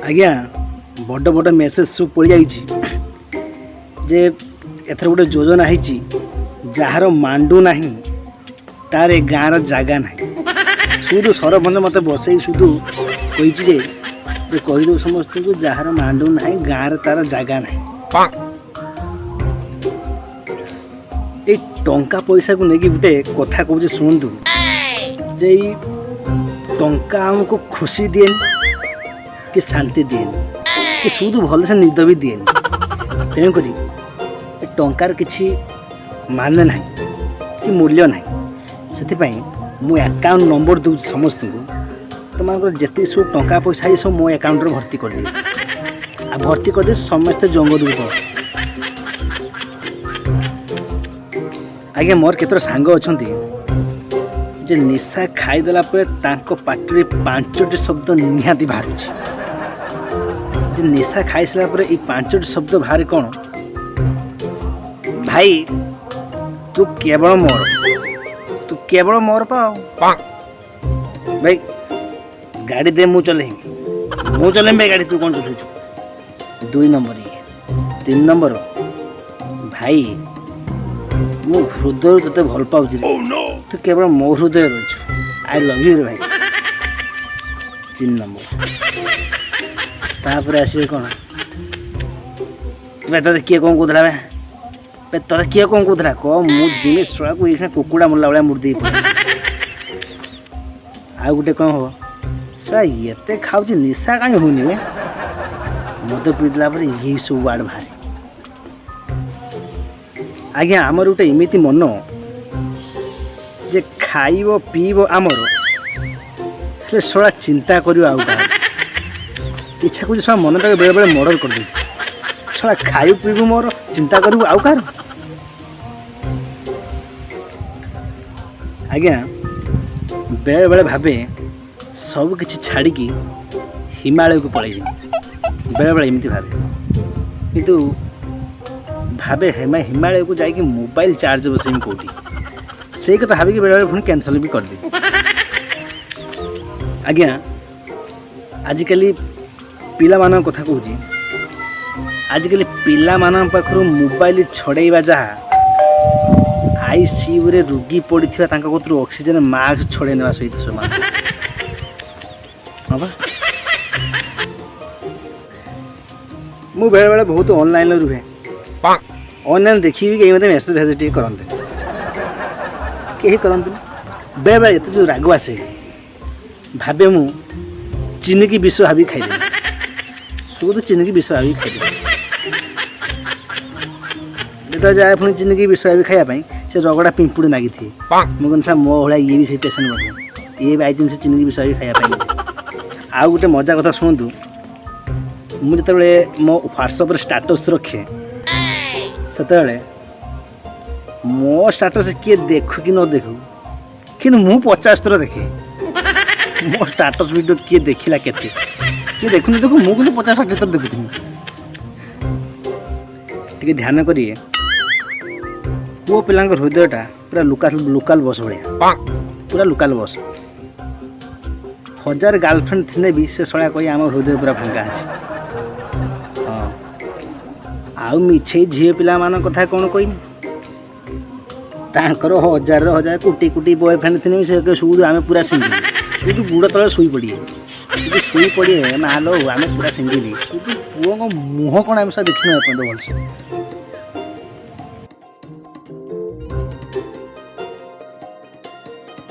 आज्ञा बड़ बड़ मेसेज सब पड़ जाइए जे एथर गोटे योजना है जार मांडू ना तार गाँव जगह ना शुद्ध सरपंच मत बसई शुद्ध कही कहीदे समस्त को जार मांडू ना गाँव तार जगह ना ये टंका पैसा को लेकिन गोटे कथा कहूँ शुणु जे टंका आमको खुशी दिए कि शांति दिए कि शुद्ध भल से निद भी दिए तेणुक टंकार किसी मान ना कि मूल्य ना से मु अकाउंट नंबर दूँ समस्त को तुम जिते सब टंका पैसा ये सब मो अकाउंट भर्ती कर दे भर्ती कर दे समस्त जंग दूर आज्ञा मोर केतर सांग अच्छा जे निशा खाईदेला पार्टी 5टी शब्द निहाती बाहर जे निशा खाई सारा ये 5टी शब्द बाहर कौन भाई तू केवल मोर पा भाई गाड़ी दे मु चले भाई गाड़ी तू कौन चलू 2 नंबर ये 3 नंबर भाई मो हृदय ते भल पाऊँ तू केवल मो हृदय रही आई लव यू रे भाई 3 नंबर तापर आसवे कौन ते किए कौन कौला बे ते किए कौन कौला कह मुझे शोला को ये कुकुड़ा मुला भाया मुर्दी आ गोटे कौन हम शोला ये खाऊ निशा कहीं होनी मद पीला यही सब वार्ड बाहर आज्ञा आमर गोटे एमती मन जे खाइब पीब आमर शोला चिंता कर इच्छा कुछ सब मन तक बेले बेले मर्डर कर दे शोला खाइब पीबू मोर चिंता करू आउ कार आज्ञा बेले बेले भावे सब किछि छाड़ी हिमालय को पलैबी बेले बेले एमती भावे किंतु भावे हिमालय को जाकि मोबाइल चार्ज बसई कौटी से कथा भाविक बेले बेले पुणी कैंसल भी कर दे आज्ञा आजिकल पिला मान कथा कहूँ आजिकल पिला मान पाखर मोबाइल छड़ेवा जहाँ आईसीयू रे रोगी पड़ी कतर ऑक्सीजन मास्क छड़े ना सहित हाँ मु बेले बेले बहुत ऑनलाइन रुहे ऑनलाइन देखी कहीं मत मेसेज भेज करते कहीं करते बेले बेले ये जो राग आसे भावे मु चीनी की विष भाभी खाईदे शुद्ध चीनी की विष भाभी खाईदे जो जाए पुणी चीनी की विष भाभी खायापाई से रगड़ा पिंपुड़ी नागी थी मुझे मो भाया ये भी से पेसेंट बोल ये भी आई से चीनी की विष भाभी खायापाई आउ गोटे मजा कथा शुणु मुझे मो व्हाट्सएप स्टाटस रखे से मो स्टाटस किए देखु कि न देखु कि मु 50 थर देखे मो स्टाटस वीडियो किए देखला केते किए देखुन देखु मु कि 50-60 थर देखुथि टिके ध्यान करिए वो पिला हृदयटा पूरा लोकल बस भाया पूरा लोकल बस 1000 गर्लफ्रेंड थे भी से शला कही आम हृदय पूरा भांगा अच्छे हाँ आउ मिछे झील पिला मान कथा कौन कहमी तांकर 1000 कोटी बॉयफ्रेंड थे से शुद्ध आम पूरा सिंगल शुद्ध गुड़ तले शुई पड़े शुई पड़े मालो आम पूरा सिंगल शुद्ध पुओ मुह कौन आम सब देखने भलसे